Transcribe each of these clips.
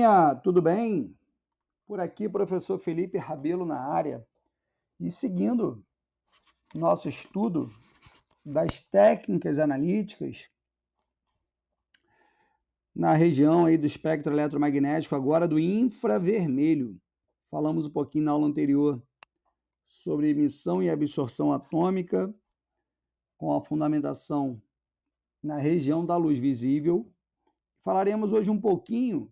Turminha, tudo bem? Por aqui, professor Felipe Rabelo na área. E seguindo nosso estudo das técnicas analíticas na região aí do espectro eletromagnético, agora do infravermelho. Falamos um pouquinho na aula anterior sobre emissão e absorção atômica, com a fundamentação na região da luz visível. Falaremos hoje um pouquinho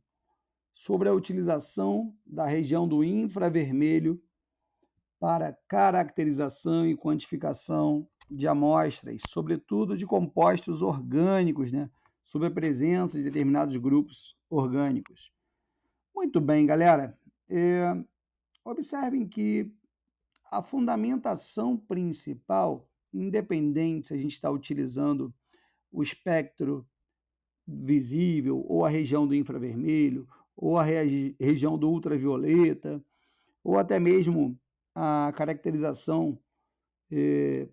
sobre a utilização da região do infravermelho para caracterização e quantificação de amostras, sobretudo de compostos orgânicos, sobre a presença de determinados grupos orgânicos. Muito bem, galera. Observem que a fundamentação principal, independente se a gente está utilizando o espectro visível, ou a região do infravermelho, ou a região do ultravioleta, ou até mesmo a caracterização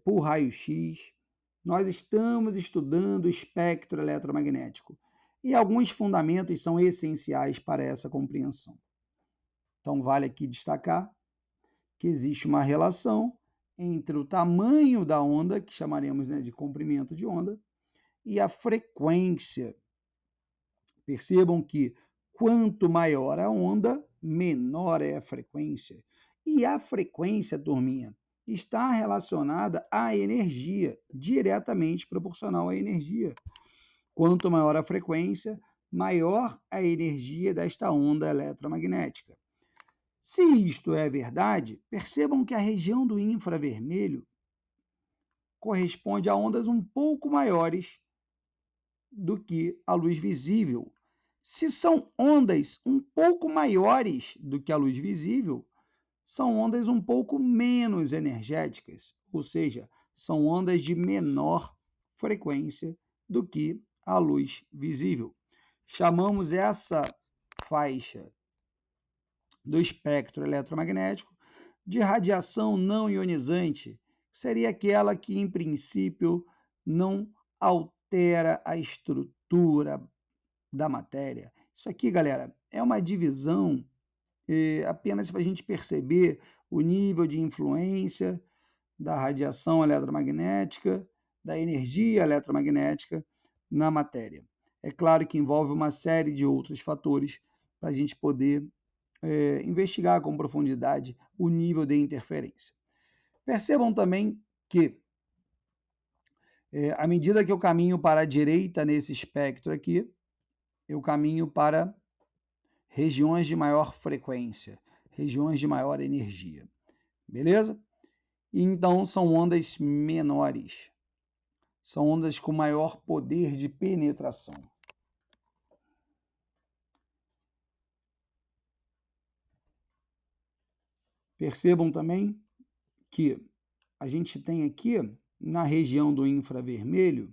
por raio-x, nós estamos estudando o espectro eletromagnético. E alguns fundamentos são essenciais para essa compreensão. Então, vale aqui destacar que existe uma relação entre o tamanho da onda, que chamaremos de comprimento de onda, e a frequência. Percebam que quanto maior a onda, menor é a frequência. E a frequência, turminha, está relacionada à energia, diretamente proporcional à energia. Quanto maior a frequência, maior a energia desta onda eletromagnética. Se isto é verdade, percebam que a região do infravermelho corresponde a ondas um pouco maiores do que a luz visível. Se são ondas um pouco maiores do que a luz visível, são ondas um pouco menos energéticas, ou seja, são ondas de menor frequência do que a luz visível. Chamamos essa faixa do espectro eletromagnético de radiação não ionizante, seria aquela que, em princípio, não altera a estrutura da matéria. Isso aqui, galera, é uma divisão apenas para a gente perceber o nível de influência da radiação eletromagnética, da energia eletromagnética na matéria. É claro que envolve uma série de outros fatores para a gente poder investigar com profundidade o nível de interferência. Percebam também que, à medida que eu caminho para a direita nesse espectro aqui, eu caminho para regiões de maior frequência, regiões de maior energia. Beleza? Então, são ondas menores. São ondas com maior poder de penetração. Percebam também que a gente tem aqui, na região do infravermelho,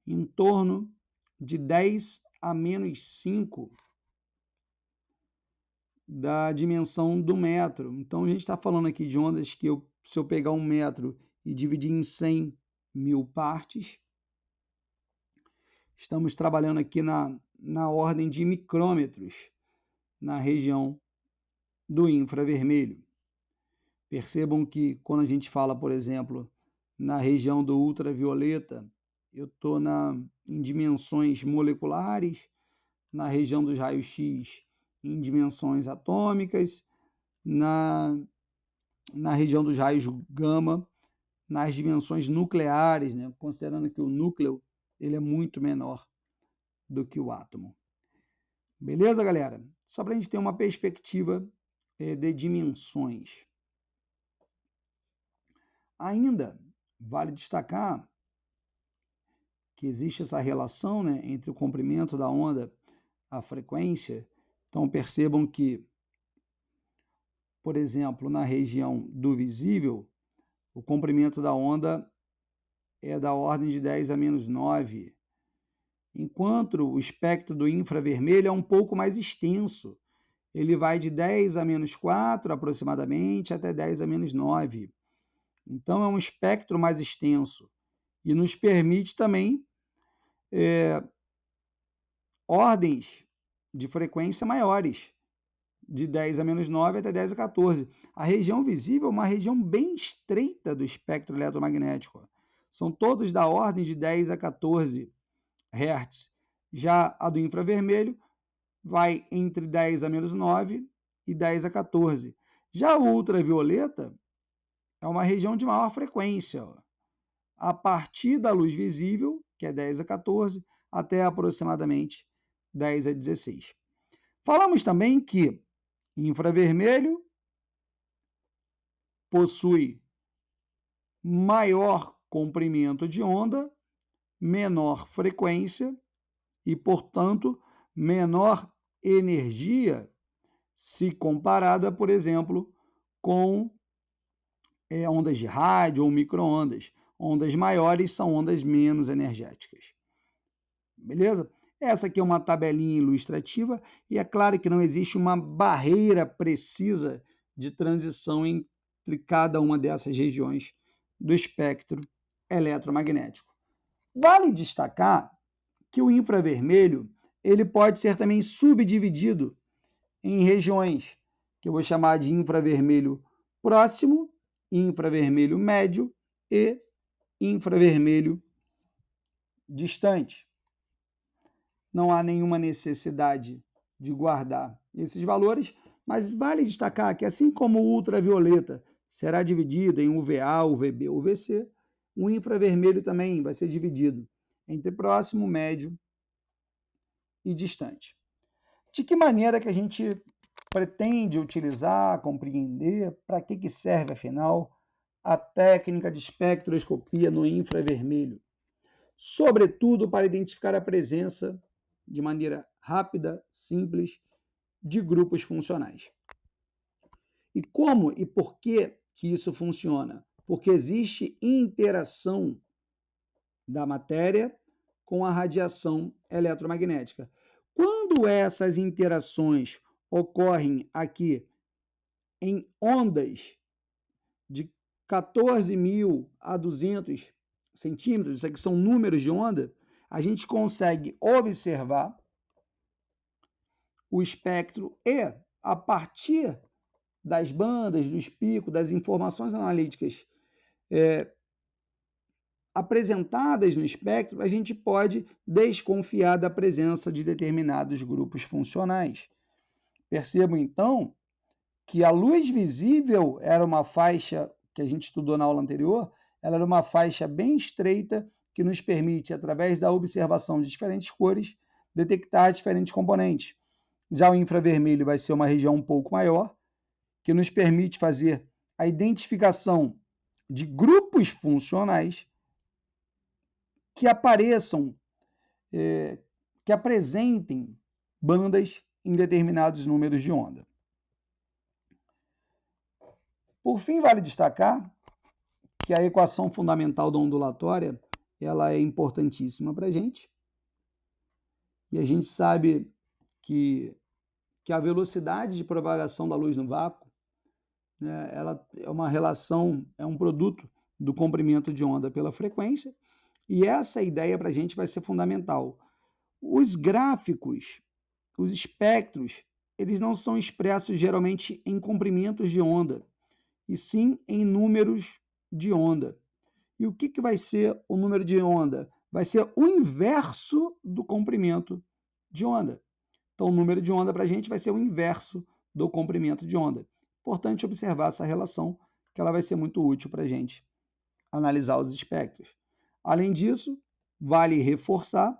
em torno de 10 a menos 5 da dimensão do metro. Então, a gente está falando aqui de ondas que, se eu pegar 1 metro e dividir em 100 mil partes, estamos trabalhando aqui na ordem de micrômetros na região do infravermelho. Percebam que quando a gente fala, por exemplo, na região do ultravioleta, eu estou em dimensões moleculares, na região dos raios-x em dimensões atômicas, na região dos raios gama, nas dimensões nucleares, considerando que o núcleo ele é muito menor do que o átomo. Beleza, galera? Só para a gente ter uma perspectiva de dimensões. Ainda vale destacar que existe essa relação entre o comprimento da onda e a frequência. Então, percebam que, por exemplo, na região do visível, o comprimento da onda é da ordem de 10 a menos 9, enquanto o espectro do infravermelho é um pouco mais extenso. Ele vai de 10 a menos 4, aproximadamente, até 10 a menos 9. Então, é um espectro mais extenso e nos permite também ordens de frequência maiores, de 10 a menos 9 até 10 a 14. A região visível é uma região bem estreita do espectro eletromagnético. São todos da ordem de 10 a 14 Hz. Já a do infravermelho vai entre 10 a menos 9 e 10 a 14. Já o ultravioleta é uma região de maior frequência, a partir da luz visível, que é 10 a 14, até aproximadamente 10 a 16. Falamos também que infravermelho possui maior comprimento de onda, menor frequência e, portanto, menor energia se comparada, por exemplo, com ondas de rádio ou micro-ondas. Ondas maiores são ondas menos energéticas. Beleza? Essa aqui é uma tabelinha ilustrativa e é claro que não existe uma barreira precisa de transição entre cada uma dessas regiões do espectro eletromagnético. Vale destacar que o infravermelho ele pode ser também subdividido em regiões que eu vou chamar de infravermelho próximo, infravermelho médio e infravermelho distante. Não há nenhuma necessidade de guardar esses valores, mas vale destacar que, assim como o ultravioleta será dividido em UVA, UVB, UVC, o infravermelho também vai ser dividido entre próximo, médio e distante. De que maneira que a gente pretende utilizar, compreender, para que serve, afinal, a técnica de espectroscopia no infravermelho? Sobretudo para identificar a presença, de maneira rápida, simples, de grupos funcionais. E como e por que isso funciona? Porque existe interação da matéria com a radiação eletromagnética. Quando essas interações ocorrem aqui em ondas de 14.000 a 200 centímetros, isso aqui são números de onda, a gente consegue observar o espectro e, a partir das bandas, dos picos, das informações analíticas apresentadas no espectro, a gente pode desconfiar da presença de determinados grupos funcionais. Percebam, então, que a luz visível era uma faixa que a gente estudou na aula anterior, ela era uma faixa bem estreita que nos permite, através da observação de diferentes cores, detectar diferentes componentes. Já o infravermelho vai ser uma região um pouco maior, que nos permite fazer a identificação de grupos funcionais que apareçam, que apresentem bandas em determinados números de onda. Por fim, vale destacar que a equação fundamental da ondulatória ela é importantíssima para a gente. E a gente sabe que a velocidade de propagação da luz no vácuo, né, ela é uma relação, é um produto do comprimento de onda pela frequência, e essa ideia para a gente vai ser fundamental. Os gráficos, os espectros, eles não são expressos geralmente em comprimentos de onda, e sim em números de onda. E o que vai ser o número de onda? Vai ser o inverso do comprimento de onda. Então, o número de onda para a gente vai ser o inverso do comprimento de onda. Importante observar essa relação, que ela vai ser muito útil para a gente analisar os espectros. Além disso, vale reforçar,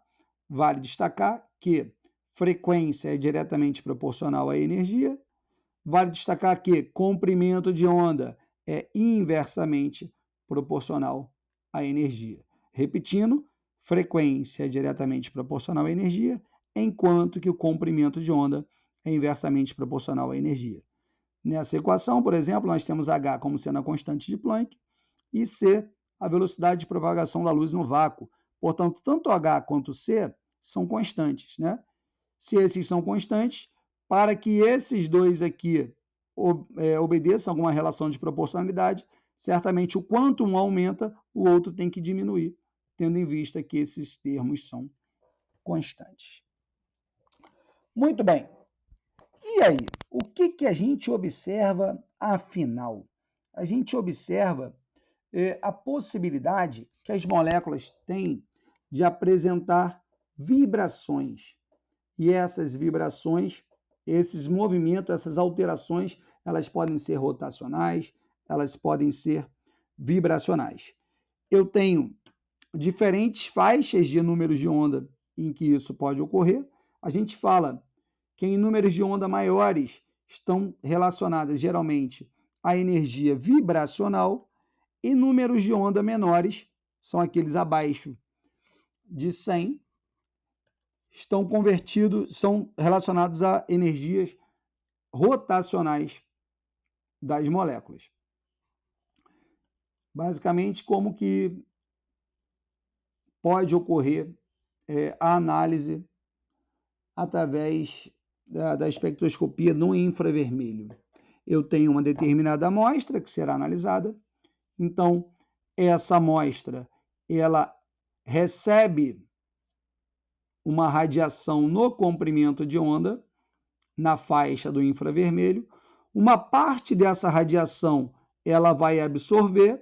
vale destacar que frequência é diretamente proporcional à energia, vale destacar que comprimento de onda é inversamente proporcional à energia. Repetindo, frequência é diretamente proporcional à energia, enquanto que o comprimento de onda é inversamente proporcional à energia. Nessa equação, por exemplo, nós temos H como sendo a constante de Planck e C a velocidade de propagação da luz no vácuo. Portanto, tanto H quanto C são constantes, né? Se esses são constantes, para que esses dois aqui obedeçam a alguma relação de proporcionalidade, certamente o quanto um aumenta, o outro tem que diminuir, tendo em vista que esses termos são constantes. Muito bem. E aí, o que a gente observa afinal? A gente observa a possibilidade que as moléculas têm de apresentar vibrações. E essas vibrações, esses movimentos, essas alterações, elas podem ser rotacionais, elas podem ser vibracionais. Eu tenho diferentes faixas de números de onda em que isso pode ocorrer. A gente fala que em números de onda maiores estão relacionadas geralmente à energia vibracional e números de onda menores, são aqueles abaixo de 100, são relacionados a energias rotacionais das moléculas. Basicamente, como que pode ocorrer a análise através da espectroscopia no infravermelho. Eu tenho uma determinada amostra que será analisada, então essa amostra ela recebe uma radiação no comprimento de onda, na faixa do infravermelho. Uma parte dessa radiação ela vai absorver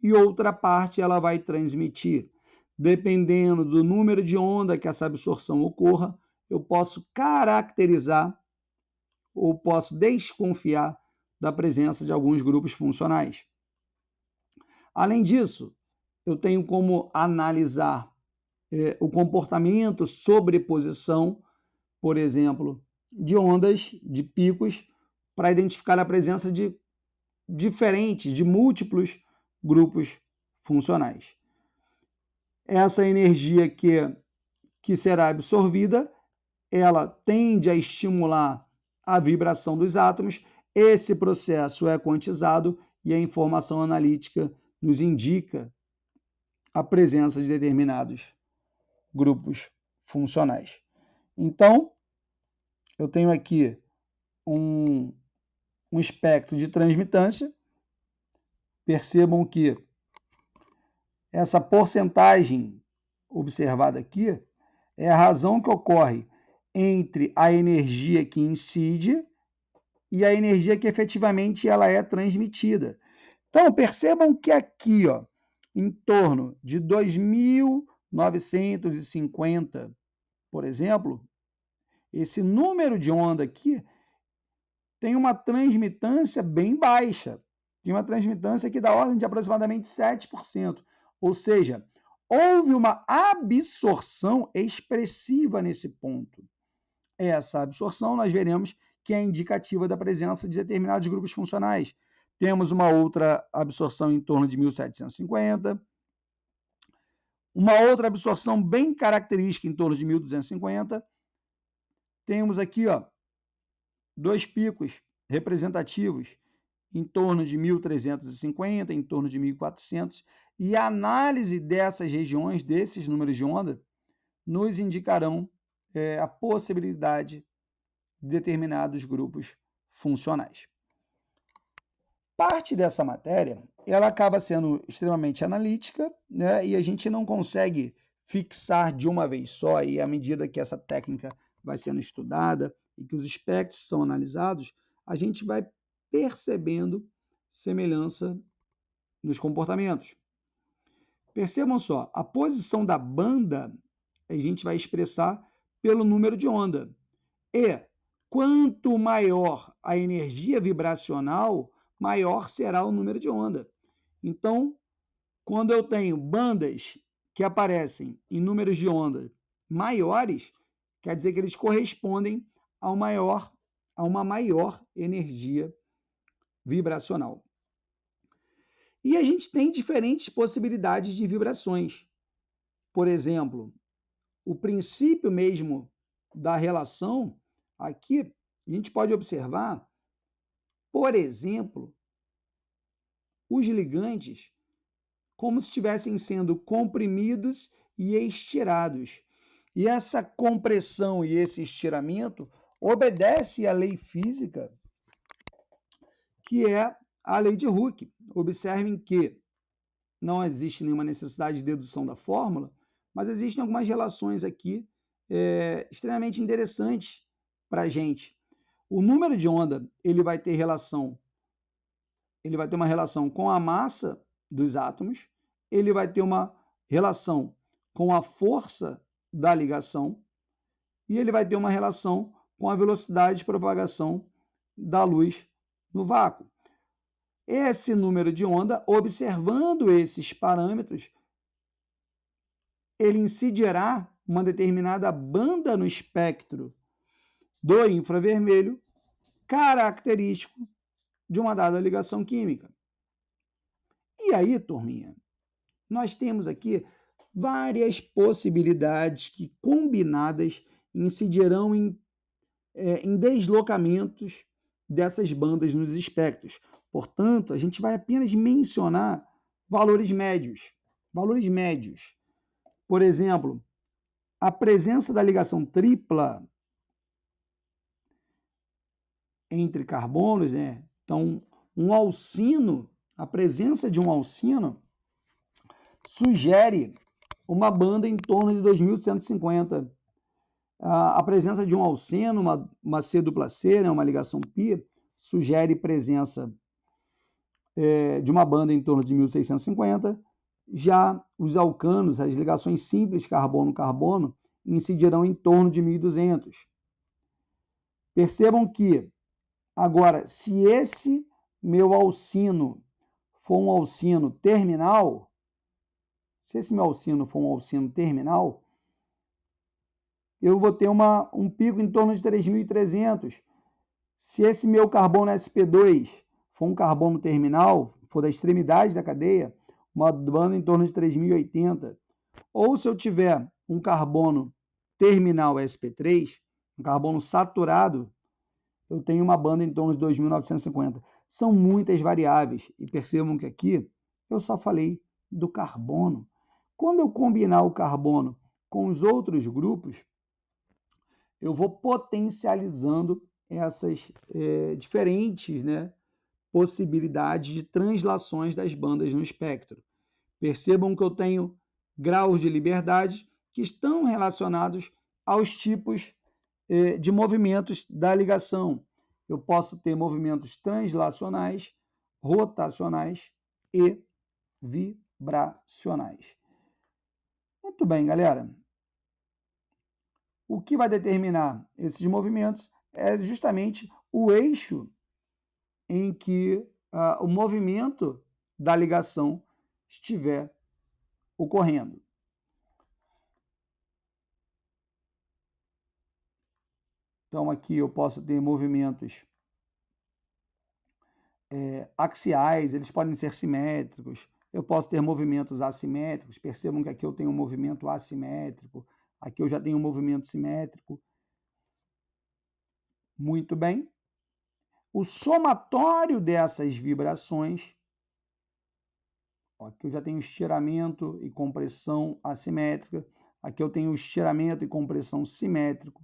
e outra parte ela vai transmitir. Dependendo do número de onda que essa absorção ocorra, eu posso caracterizar ou posso desconfiar da presença de alguns grupos funcionais. Além disso, eu tenho como analisar o comportamento, sobreposição, por exemplo, de ondas, de picos, para identificar a presença de diferentes, de múltiplos grupos funcionais. Essa energia que será absorvida, ela tende a estimular a vibração dos átomos. Esse processo é quantizado e a informação analítica nos indica a presença de determinados grupos funcionais. Então, eu tenho aqui um espectro de transmitância. Percebam que essa porcentagem observada aqui é a razão que ocorre entre a energia que incide e a energia que efetivamente ela é transmitida. Então, percebam que aqui, ó, em torno de 2.950, por exemplo, esse número de onda aqui tem uma transmitância bem baixa. Tem uma transmitância aqui da ordem de aproximadamente 7%. Ou seja, houve uma absorção expressiva nesse ponto. Essa absorção nós veremos que é indicativa da presença de determinados grupos funcionais. Temos uma outra absorção em torno de 1.750, uma outra absorção bem característica em torno de 1.250. Temos aqui, ó, dois picos representativos em torno de 1.350, em torno de 1.400, e a análise dessas regiões, desses números de onda, nos indicarão a possibilidade de determinados grupos funcionais. Parte dessa matéria, ela acaba sendo extremamente analítica, né, e a gente não consegue fixar de uma vez só, e à medida que essa técnica vai sendo estudada e que os espectros são analisados, a gente vai percebendo semelhança nos comportamentos. Percebam só, a posição da banda a gente vai expressar pelo número de onda. E quanto maior a energia vibracional, maior será o número de onda. Então, quando eu tenho bandas que aparecem em números de onda maiores, quer dizer que eles correspondem a uma maior energia vibracional. E a gente tem diferentes possibilidades de vibrações. Por exemplo, o princípio mesmo da relação, aqui a gente pode observar, por exemplo, os ligandes como se estivessem sendo comprimidos e estirados. E essa compressão e esse estiramento obedece à lei física, que é a lei de Hooke. Observem que não existe nenhuma necessidade de dedução da fórmula, mas existem algumas relações aqui extremamente interessantes para a gente. O número de onda ele vai ter uma relação com a massa dos átomos, ele vai ter uma relação com a força da ligação e ele vai ter uma relação com a velocidade de propagação da luz no vácuo. Esse número de onda, observando esses parâmetros, ele incidirá uma determinada banda no espectro do infravermelho, característico de uma dada ligação química. E aí, turminha, nós temos aqui várias possibilidades que, combinadas, incidirão em deslocamentos dessas bandas nos espectros. Portanto, a gente vai apenas mencionar valores médios. Valores médios. Por exemplo, a presença da ligação tripla entre carbonos, né? Então, um alcino, a presença de um alcino sugere uma banda em torno de 2150. A presença de um alceno, uma C-C, né, uma ligação π, sugere presença de uma banda em torno de 1650. Já os alcanos, as ligações simples carbono-carbono, incidirão em torno de 1200. Percebam que, agora, se esse meu alcino for um alcino terminal, eu vou ter um pico em torno de 3300. Se esse meu carbono sp2 for um carbono terminal, for da extremidade da cadeia, uma banda em torno de 3080. Ou se eu tiver um carbono terminal sp3, um carbono saturado, eu tenho uma banda em torno de 2950. São muitas variáveis. E percebam que aqui eu só falei do carbono. Quando eu combinar o carbono com os outros grupos, eu vou potencializando essas diferentes, né, possibilidades de translações das bandas no espectro. Percebam que eu tenho graus de liberdade que estão relacionados aos tipos de movimentos da ligação. Eu posso ter movimentos translacionais, rotacionais e vibracionais. Muito bem, galera. O que vai determinar esses movimentos é justamente o eixo em que o movimento da ligação estiver ocorrendo. Então, aqui eu posso ter movimentos axiais, eles podem ser simétricos. Eu posso ter movimentos assimétricos. Percebam que aqui eu tenho um movimento assimétrico, aqui eu já tenho um movimento simétrico. Muito bem. O somatório dessas vibrações, aqui eu já tenho estiramento e compressão assimétrica, aqui eu tenho estiramento e compressão simétrico.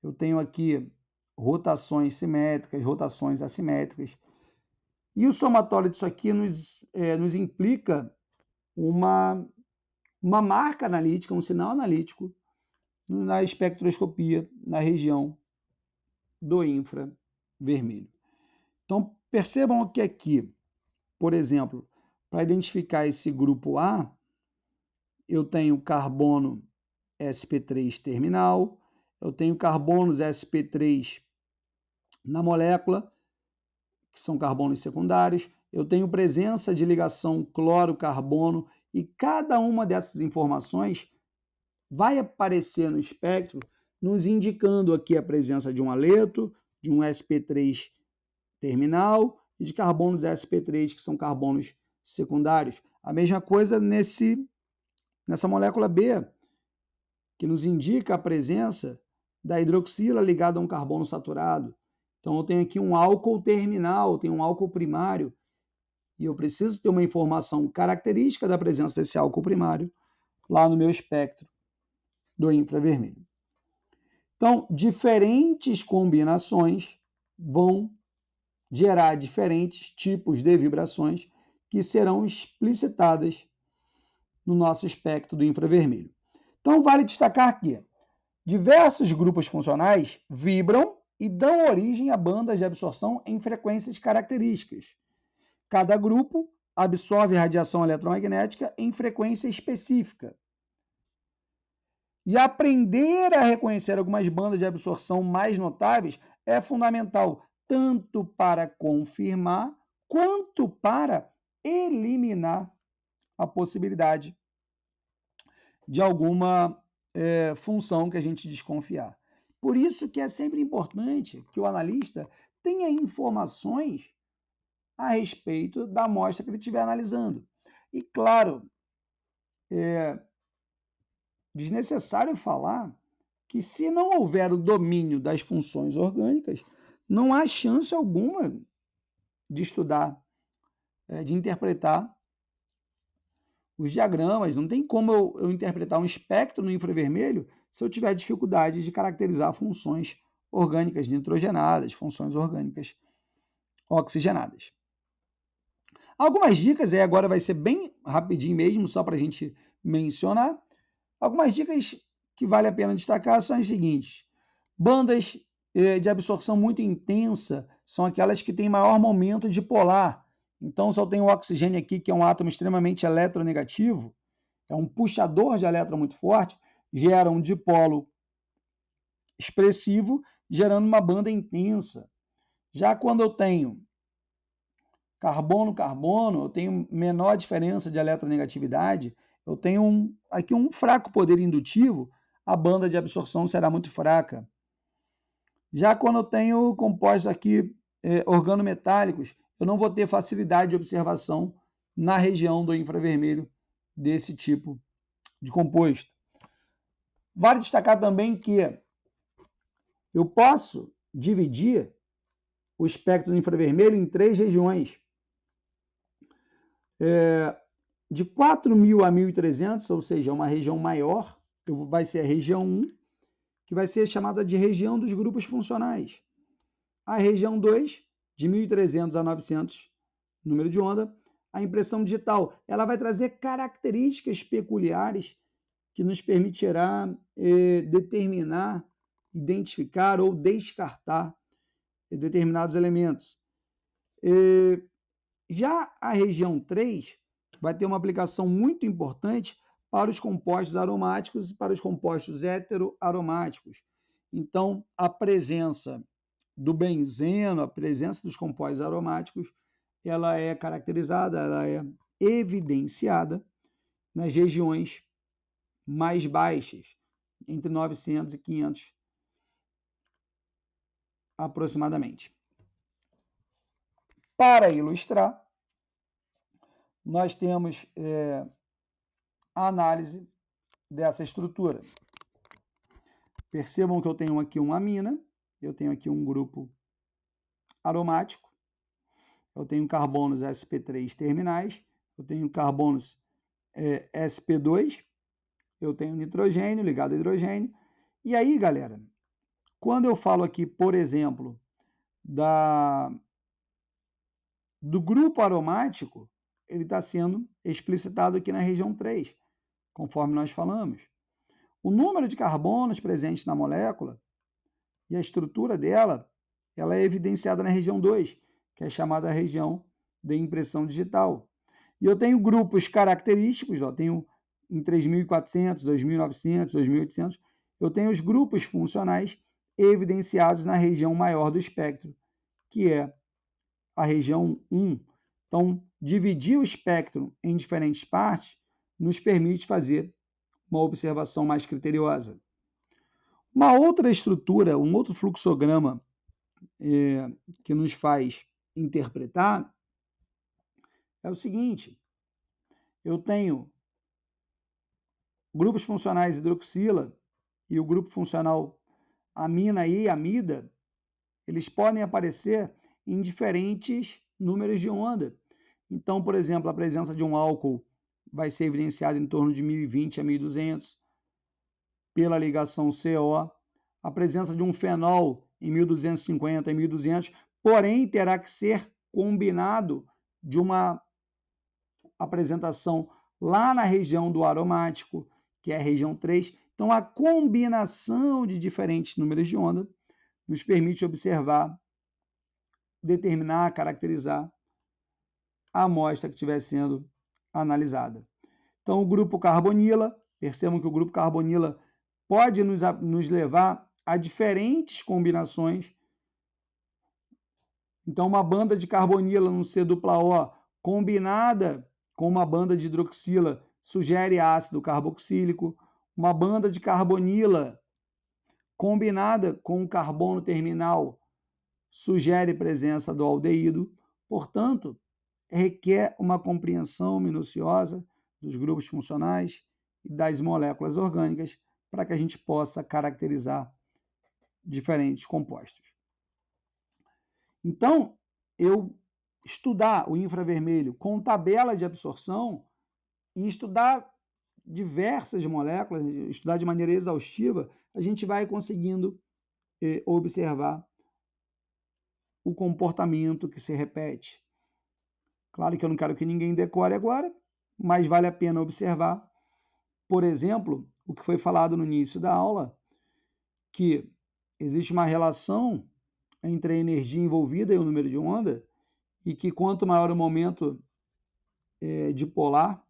Eu tenho aqui rotações simétricas, rotações assimétricas. E o somatório disso aqui nos implica uma marca analítica, um sinal analítico na espectroscopia, na região do infravermelho. Então, percebam que aqui, por exemplo, para identificar esse grupo A, eu tenho carbono sp3 terminal, eu tenho carbonos sp3 na molécula, que são carbonos secundários, eu tenho presença de ligação cloro-carbono, e cada uma dessas informações vai aparecer no espectro, nos indicando aqui a presença de um aleto, de um sp3 terminal e de carbonos sp3, que são carbonos secundários. A mesma coisa nessa molécula B, que nos indica a presença da hidroxila ligada a um carbono saturado. Então, eu tenho aqui um álcool terminal, eu tenho um álcool primário, e eu preciso ter uma informação característica da presença desse álcool primário lá no meu espectro do infravermelho. Então, diferentes combinações vão gerar diferentes tipos de vibrações que serão explicitadas no nosso espectro do infravermelho. Então, vale destacar que Diversos grupos funcionais vibram e dão origem a bandas de absorção em frequências características. Cada grupo absorve radiação eletromagnética em frequência específica. E aprender a reconhecer algumas bandas de absorção mais notáveis é fundamental, tanto para confirmar quanto para eliminar a possibilidade de alguma função que a gente desconfiar. Por isso que é sempre importante que o analista tenha informações a respeito da amostra que ele estiver analisando. E, claro, é desnecessário falar que, se não houver o domínio das funções orgânicas, não há chance alguma de estudar, de interpretar os diagramas. Não tem como eu interpretar um espectro no infravermelho se eu tiver dificuldade de caracterizar funções orgânicas nitrogenadas, funções orgânicas oxigenadas. Algumas dicas, agora vai ser bem rapidinho mesmo, só para a gente mencionar. Algumas dicas que vale a pena destacar são as seguintes. Bandas de absorção muito intensa são aquelas que têm maior momento dipolar. Então, se eu tenho o oxigênio aqui, que é um átomo extremamente eletronegativo, é um puxador de elétron muito forte, gera um dipolo expressivo, gerando uma banda intensa. Já quando eu tenho carbono-carbono, eu tenho menor diferença de eletronegatividade, eu tenho aqui um fraco poder indutivo, a banda de absorção será muito fraca. Já quando eu tenho compostos aqui organometálicos, eu não vou ter facilidade de observação na região do infravermelho desse tipo de composto. Vale destacar também que eu posso dividir o espectro do infravermelho em 3 regiões. De 4.000 a 1.300, ou seja, uma região maior, vai ser a região 1, que vai ser chamada de região dos grupos funcionais. A região 2, de 1.300 a 900, número de onda, a impressão digital. Ela vai trazer características peculiares que nos permitirá determinar, identificar ou descartar determinados elementos. Já a região 3 vai ter uma aplicação muito importante para os compostos aromáticos e para os compostos heteroaromáticos. Então, a presença do benzeno, a presença dos compostos aromáticos, ela é caracterizada, ela é evidenciada nas regiões mais baixas, entre 900 e 500 aproximadamente. Para ilustrar, nós temos a análise dessa estrutura. Percebam que eu tenho aqui uma amina, eu tenho aqui um grupo aromático, eu tenho carbonos sp3 terminais, eu tenho carbonos sp2, eu tenho nitrogênio ligado a hidrogênio. E aí, galera, quando eu falo aqui, por exemplo, do grupo aromático, ele está sendo explicitado aqui na região 3, conforme nós falamos. O número de carbonos presentes na molécula e a estrutura dela, ela é evidenciada na região 2, que é chamada região de impressão digital. E eu tenho grupos característicos, tenho em 3.400, 2.900, 2.800, eu tenho os grupos funcionais evidenciados na região maior do espectro, que é a região 1. Então, dividir o espectro em diferentes partes nos permite fazer uma observação mais criteriosa. Uma outra estrutura, um outro fluxograma que nos faz interpretar é o seguinte: eu tenho grupos funcionais hidroxila e o grupo funcional amina e amida, eles podem aparecer em diferentes números de onda. Então, por exemplo, a presença de um álcool vai ser evidenciada em torno de 1.020 a 1.200 pela ligação CO. A presença de um fenol em 1.250 a 1.200, porém terá que ser combinado de uma apresentação lá na região do aromático, que é a região 3. Então, a combinação de diferentes números de onda nos permite observar, determinar, caracterizar a amostra que estiver sendo analisada. Então, o grupo carbonila, percebam que o grupo carbonila pode nos levar a diferentes combinações. Então, uma banda de carbonila no C-O combinada com uma banda de hidroxila sugere ácido carboxílico. Uma banda de carbonila combinada com o carbono terminal sugere presença do aldeído. Portanto, requer uma compreensão minuciosa dos grupos funcionais e das moléculas orgânicas para que a gente possa caracterizar diferentes compostos. Então, eu estudar o infravermelho com tabela de absorção e estudar diversas moléculas, estudar de maneira exaustiva, a gente vai conseguindo observar o comportamento que se repete. Claro que eu não quero que ninguém decore agora, mas vale a pena observar, por exemplo, o que foi falado no início da aula, que existe uma relação entre a energia envolvida e o número de onda, e que quanto maior o momento dipolar,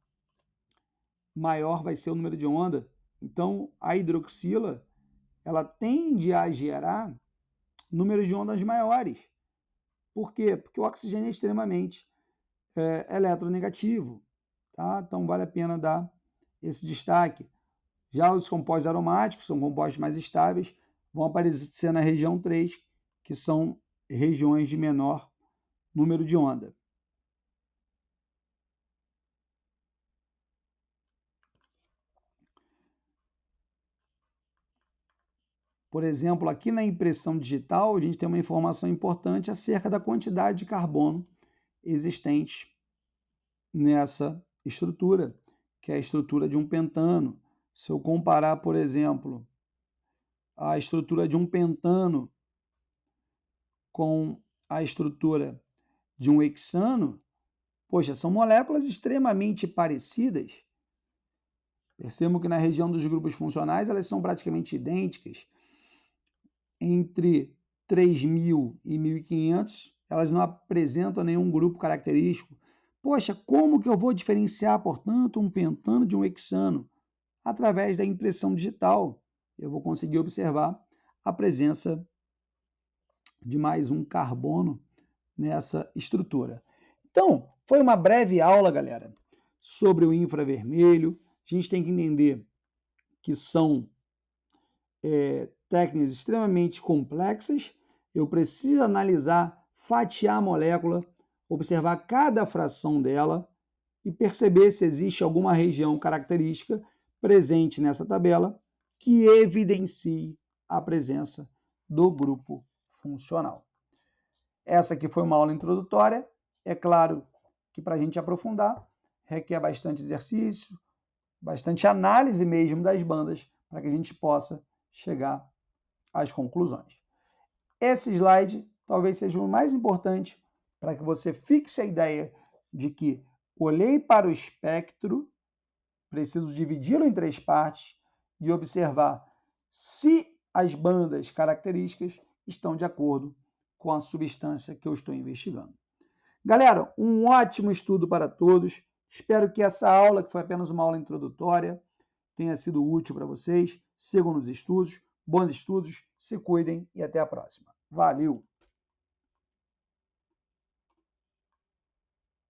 maior vai ser o número de onda. Então, a hidroxila, ela tende a gerar números de ondas maiores. Por quê? Porque o oxigênio é extremamente eletronegativo. Tá? Então, vale a pena dar esse destaque. Já os compostos aromáticos, são compostos mais estáveis, vão aparecer na região 3, que são regiões de menor número de onda. Por exemplo, aqui na impressão digital, a gente tem uma informação importante acerca da quantidade de carbono existente nessa estrutura, que é a estrutura de um pentano. Se eu comparar, por exemplo, a estrutura de um pentano com a estrutura de um hexano, poxa, são moléculas extremamente parecidas. Percebam que na região dos grupos funcionais elas são praticamente idênticas. Entre 3.000 e 1.500, elas não apresentam nenhum grupo característico. Poxa, como que eu vou diferenciar, portanto, um pentano de um hexano? Através da impressão digital, eu vou conseguir observar a presença de mais um carbono nessa estrutura. Então, foi uma breve aula, galera, sobre o infravermelho. A gente tem que entender que são técnicas extremamente complexas. Eu preciso analisar, fatiar a molécula, observar cada fração dela e perceber se existe alguma região característica presente nessa tabela que evidencie a presença do grupo funcional. Essa aqui foi uma aula introdutória. É claro que para a gente aprofundar, requer bastante exercício, bastante análise mesmo das bandas, para que a gente possa chegar às conclusões. Esse slide talvez seja o mais importante para que você fixe a ideia de que olhei para o espectro, preciso dividi-lo em 3 partes e observar se as bandas características estão de acordo com a substância que eu estou investigando. Galera, um ótimo estudo para todos. Espero que essa aula, que foi apenas uma aula introdutória, tenha sido útil para vocês. Sigam nos estudos, bons estudos, se cuidem e até a próxima. Valeu!